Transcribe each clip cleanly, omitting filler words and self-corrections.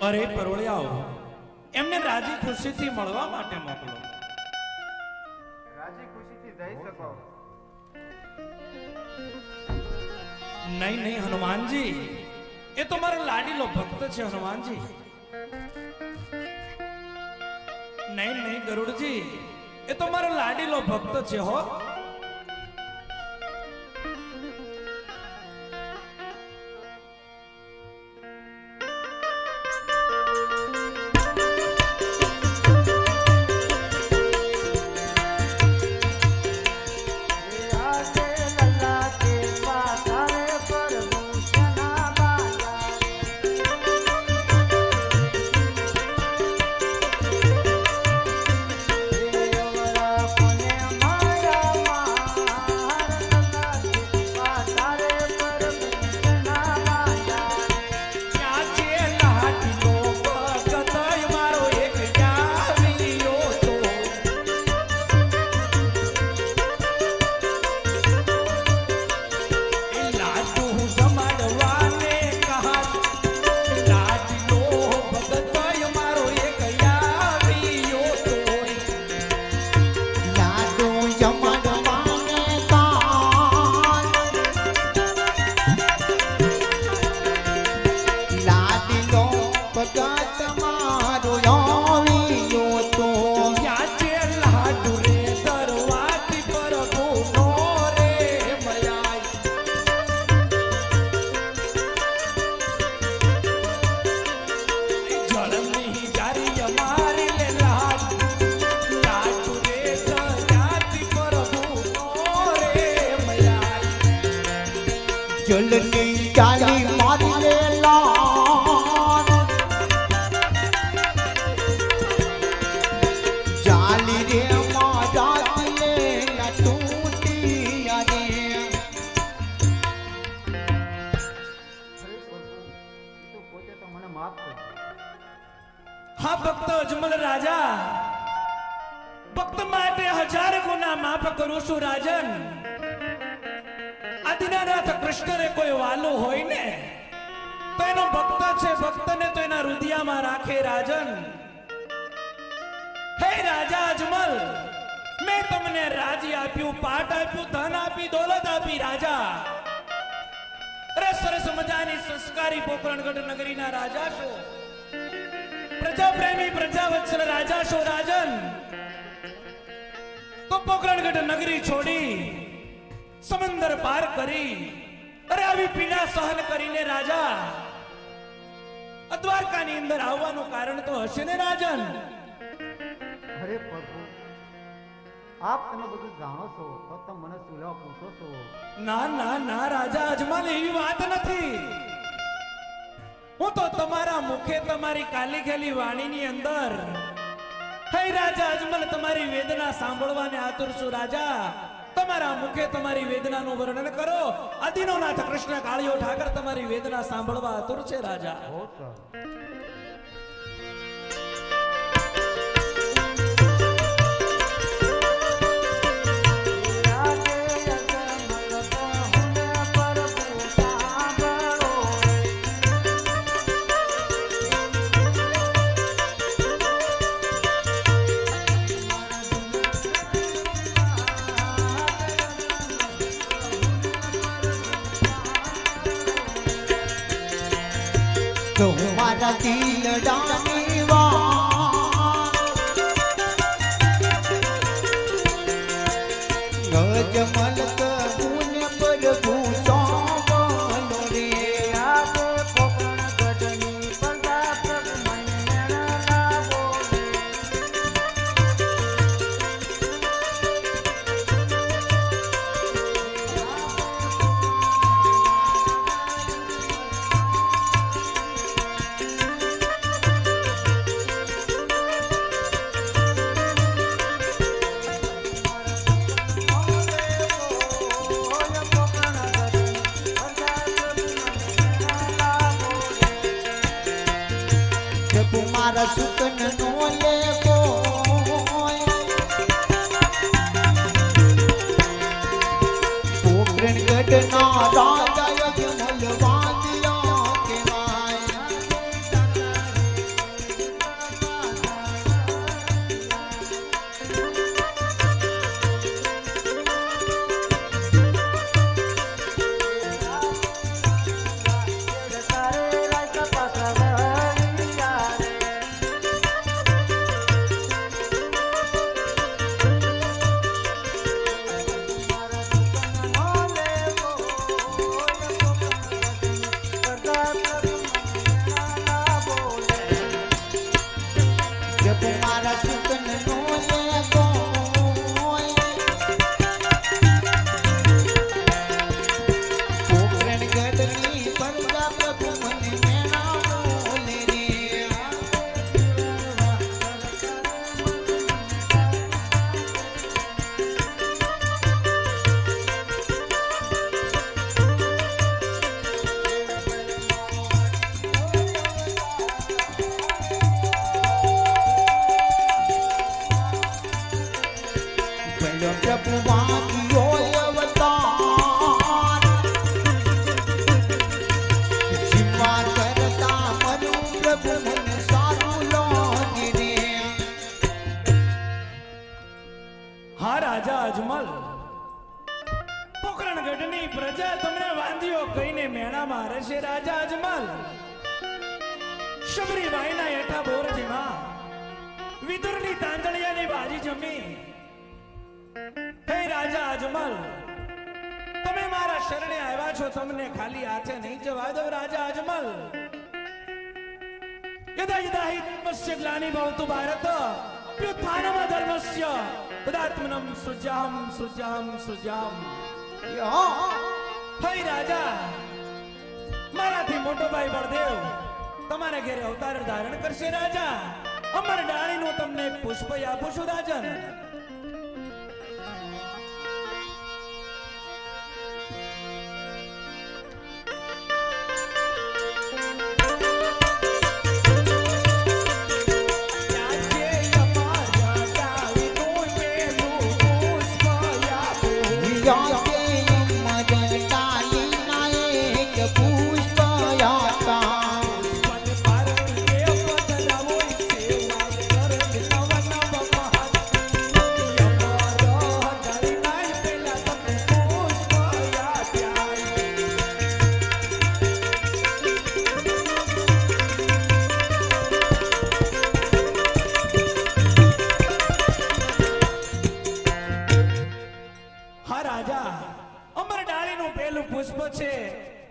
અરે પરવળિયાઓ એમને રાજી ખુશીથી મળવા માટે મોકલો. રાજી ખુશીથી જઈ શકો. નહીં નહીં હનુમાનજી, એ તો મારો લાડીલો ભક્ત છે હનુમાનજી. નહીં નહીં ગરુડજી, એ તો મારો લાડીલો ભક્ત છે હો. મારા ભગત મારો આવ્યો તો યાચે લાડુ રે દરવાતી પર ગુનો રે મયાય જળની જારી અમારી લે લાડુ રે દરવાતી પર ગુનો રે મયાય જલની ચાલી મારી લેલા ચાલી રે મારા દિલે ના તૂટિયા રે પોતે તો મને માફ કરજો. હા ભક્ત અજમલ રાજા ભક્ત માટે 1000 ગુના માફ કરું છું રાજન આદિનાથ કૃષ્ણને કોઈ વાલો હોય ને તો એનો ભક્ત છે ભક્તને તો એના હૃદયમાં રાખે રાજન હે રાજા અજમલ મેં તમને રાજ્ય આપ્યું પાટ આપ્યું ધન આપી દોલત આપી રાજા અરે સરસ મજાની સંસ્કારી પોકરણગઢ નગરીના રાજા છો પ્રજા પ્રેમી પ્રજા વત્સલ રાજા છો રાજન તો પોકરણગઢ નગરી છોડી સમંદર પાર કરી અરે આવી પીડા સહન કરીને રાજા દ્વારકાની અંદર આવવાનું કારણ તો હશે ને રાજન અરે પ્રભુ આપ તમે બધું જાણો છો તો તમે મને સુલાવ પૂછો છો. ના ના ના રાજા અજમલ એવી વાત નથી હું તો તમારા મુખે તમારી કાલી ખેલી વાણીની અંદર હે રાજા અજમલ તમારી વેદના સાંભળવાને આતુર છું રાજા તમારા મુખે તમારી વેદનાનું વર્ણન કરો આદિનો નાથ કૃષ્ણ કાળિયો ઠાકર તમારી વેદના સાંભળવા આતુર છે રાજા હો સર. તો મારા દિલડાની વાત ગજમલ કબૂલ પ્રભુ સાંભળો રે આજે પોકરણગઢની પ્રજા પ્રભુ મને મેળા બોલે. પ્રભુ મારા સુકન નો લેવો પોકરણગઢ ના રાજા અજમલ વાદિયા કહેવાય પ્રભુ મારા સુકન નો લેવો પોકરણગઢની પ્રજા પ્રભુ મને મેળા બોલે રે પ્રભુ વાગ્યો અવતાર જીવા કરતા મરું પ્રભુ મને સારું લાગે રે હા રાજા અજમલ પોકરણગઢની પ્રજા તમને વાંધીઓ કહીને મેળામાં રહેશે રાજા અજમલ શબરીબાઈના હેઠા બોરજીમાં વિદુરની તાંદળિયાની બાજી જમી. હે રાજા અજમલ, તમે મારા શરણે આવ્યા છો, તમને ખાલી હાથે નહીં જવા દો. રાજા અજમલ, યદા યદા હિ ધર્મસ્ય ગ્લાનિ ભવતુ ભારત અભ્યુત્થાનમ ધર્મસ્ય તદાત્મનમ સૃજ્યાહમ સૃજ્યાહમ સૃજ્યાહમ. હે રાજા, મારાથી મોટો ભાઈ બળદેવ તમારા ઘેરે અવતાર ધારણ કરશે. રાજા, અમર ડાળીનું તમને એક પુષ્પ આપું છું. રાજન,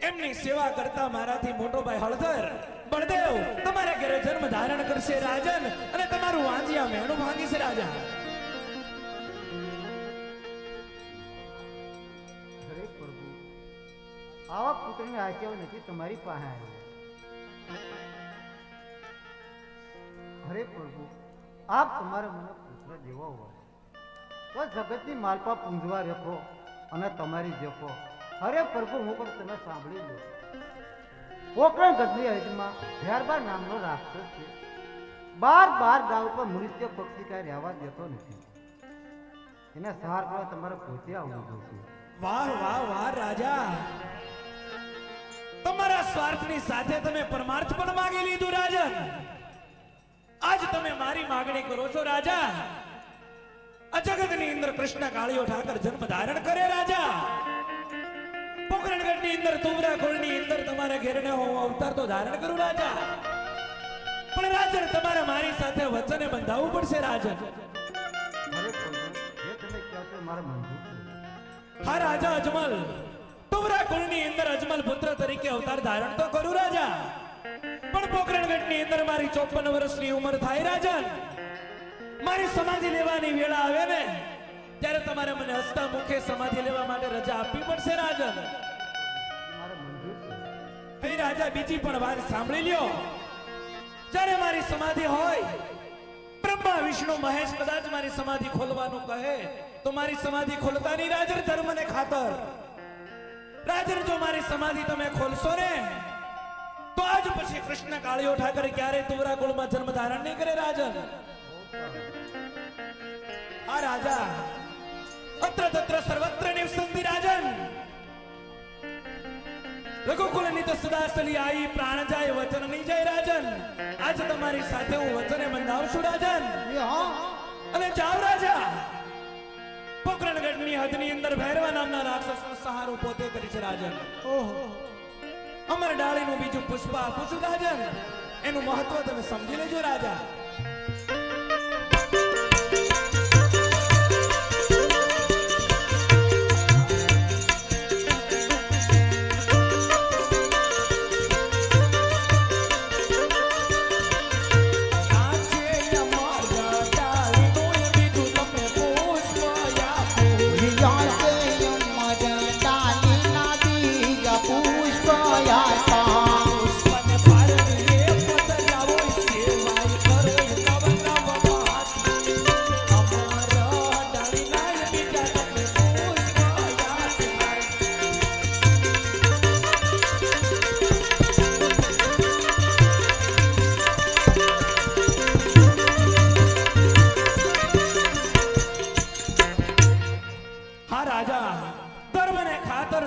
એમની સેવા કરતા મારાથી મોટો ભાઈ હળદર બળદેવ તમારા ઘરે જન્મ ધારણ કરશે. રાજન, અને તમારું વાંજિયા મેણું ભાંગીશે. રાજા, અરે પ્રભુ, આવા પુત્રની આશયાઓ નથી તમારી પાસે આવી. અરે પ્રભુ, આપ તમારા મને પુત્ર જેવો હોય તો જગતની માલપા પૂંજવા રેખો અને તમારી જેખો. અરે પ્રભુ, હું પણ તમે સાંભળી લો. પોકરણ ગઢની હદમાં ત્યારબાર નામનો રાક્ષસ છે. 12 ગાવ પર મનુષ્ય પક્ષી કાંઈ રહેવા દેતો નથી. એને સહાર કરવા તમારે પોતે આવવું જોઈશે. વાહ વાહ વાહ રાજા, તમારા સ્વાર્થની સાથે તમે પરમાર્થ પણ માંગી લીધું. રાજન, આજ તમે મારી માંગણી કરો છો. રાજા, આ જગતની અંદર કૃષ્ણ કાળિયો ઠાકર જન્મ ધારણ કરે. રાજા, પોકરણગઢની અંદર તુવરા ખોળની અંદર તમારા ઘેરને હું અવતાર તો ધારણ કરું. રાજા, પણ રાજન, તમારે મારી સાથે વચને બંધાવવું પડશે. રાજન, અરે પ્રભુ, જે તમે કહો છો મારે મંજૂર છે. હા રાજા અજમલ, તુવરા કુળની અંદર અજમલ પુત્ર તરીકે અવતાર ધારણ તો કરું. રાજા, પણ પોકરણગઢની અંદર મારી 54 વર્ષની ઉંમર થાય. રાજન, મારી સમાધિ લેવાની વેળા આવે ને ત્યારે તમારે મને હસતા મુખે સમાધિ લેવા માટે રજા આપવી પડશે. રાજન, મારે મંજૂર છે. હે રાજા, બીજી પણ વાત સાંભળી લ્યો. જ્યારે મારી સમાધિ હોય, બ્રહ્મા વિષ્ણુ મહેશ કદાચ મારી સમાધિ ખોલવાનું કહે તો મારી સમાધિ ખોલતા નહીં. રાજન, ધર્મને ખાતર. રાજન, જો મારી સમાધિ તમે ખોલશો ને તો આજ પછી કૃષ્ણ કાળિયો ઠાકર ક્યારે તુવરા કુળમાં જન્મ ધારણ નહીં કરે. રાજન, આ રાજા, અત્ર તત્ર સર્વત્ર નિવસંતિ. રાજન, રઘુકુલની તો સદા સલી આઈ, પ્રાણ જાય વચન નહીં જાય. રાજન, આજ તમારી સાથે હું વચને બંધાવશું. રાજન, અને જાવ. રાજા, પોકરણગઢની હદની અંદર ભૈરવા નામના રાક્ષસનો સહારો પોતે કરી છે. રાજન, અમર ડાળીનું બીજું પુષ્પ આપું છું. રાજન, એનું મહત્વ તમે સમજી લેજો. રાજા,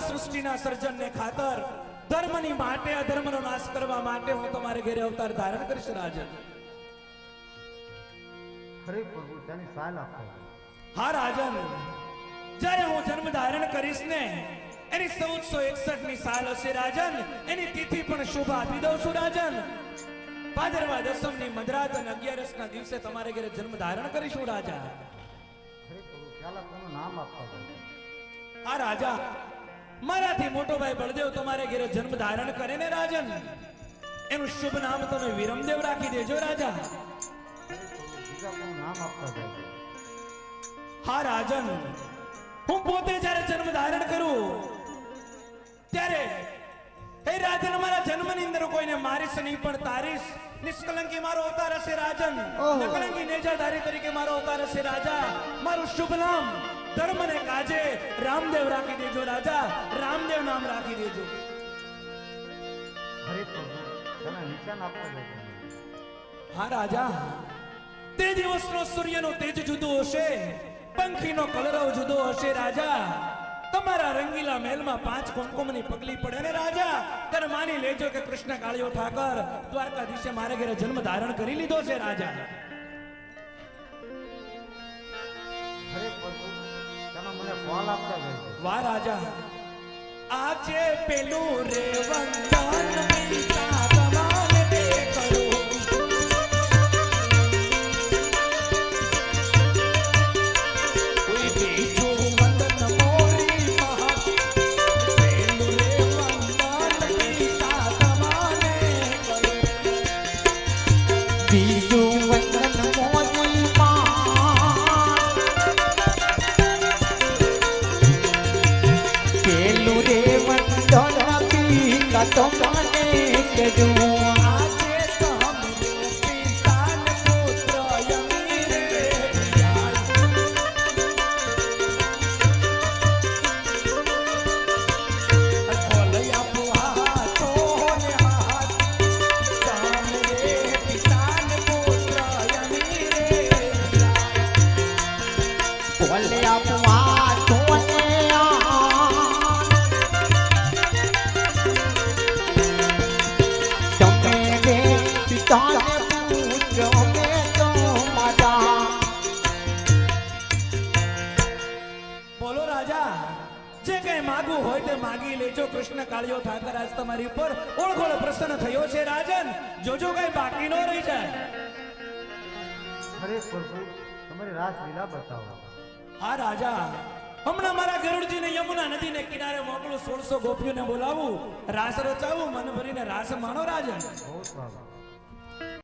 સૃષ્ટિના સર્જનને ખાતર, ધર્મની માટે અધર્મનો નાશ કરવા માટે હું તમારે ઘરે અવતાર ધારણ કરીશ. રાજન, અરે પ્રભુ, તેની સાલ આપો. હા રાજન, જ્યારે હું જન્મ ધારણ કરીશ ને એની 1461 ની સાલ હશે. રાજન, એની તિથિ પણ શુભ આપી દઉં છું. રાજન, ભાદરવા દસમની મધરાત અને 11ના દિવસે તમારે ઘરે જન્મ ધારણ કરીશું રાજા. અરે પ્રભુ પહેલા કોનું નામ આપવા જાય? આ રાજા મારાથી મોટો ભાઈ બળદેવ તમારે ઘરે જન્મ ધારણ કરે ને રાજન, એનું શુભ નામ તમે વિરમદેવ રાખી દેજો રાજા. અરે પ્રભુ બીજા કોનું નામ આપવા જાય? હા રાજન, હું પોતે જ્યારે જન્મ ધારણ કરું ત્યારે હે રાજન, મારા જન્મની અંદર કોઈને મારીશ નહીં પણ તારીશ. નિષ્કલંકી મારો અવતાર હશે રાજન, ઓહો. નકલંકી નેજાધારી તરીકે મારો અવતાર હશે રાજા. મારું શુભ નામ ધર્મ ને કાજે રામદેવ રાખી દેજો રાજા, રામદેવ નામ રાખી દેજો. અરે પ્રભુ તેના નિશાન આપવા જાય? હા રાજા, તે દિવસનો સૂર્યનો તેજ જુદો હશે, પંખીનો કલરવ જુદો હશે રાજા. તમારા રંગીલા મહેલમાં 5 કુમકુમની પગલી પડે ને રાજા, ત્યારે માની લેજો કે કૃષ્ણ કાળિયો ઠાકર દ્વારકાધીશે મારે ઘરે જન્મ ધારણ કરી લીધો છે રાજા. અરે પ્રભુ તેનો મને ફળ આપતા જાય? વાહ રાજા, આજે પેલું રે વંદન પિતા તમારે તે કરું. કોઈ બીજું વંદન મોરી મહા, પેલું રે વંદન પિતા તમારે કરું. બીજું વંદન મોની માં, પેલું રે વંદન પિતા તમને કરું. આજે તમને પિતાને પુત્ર યમી રે જાય. બોલયા પુહા તો ને હાથ, રામ રે પિતાને પુત્ર યમી રે જાય. બોલે આપવા તોને તમે રે પિતાને પૂછો મેં તો મારા. બોલો રાજા, જે કઈ માગવું હોય તે માગી લેજો. કૃષ્ણ કાળિયો ઠાકર આજ તમારી ઉપર ઓળખોળ પ્રસન્ન થયો છે રાજન, જોજો કઈ બાકી ન રહી જાય. અરે પ્રભુ તમારી રાસ લીલા બતાવો. હા રાજા, હમણાં મારા ગરુડજીને યમુના નદીને કિનારે મોકલું, 1600 ગોપીઓને બોલાવું, રાસ રચાવું, મન ભરીને રાસ માણો રાજન. બહુ સારું.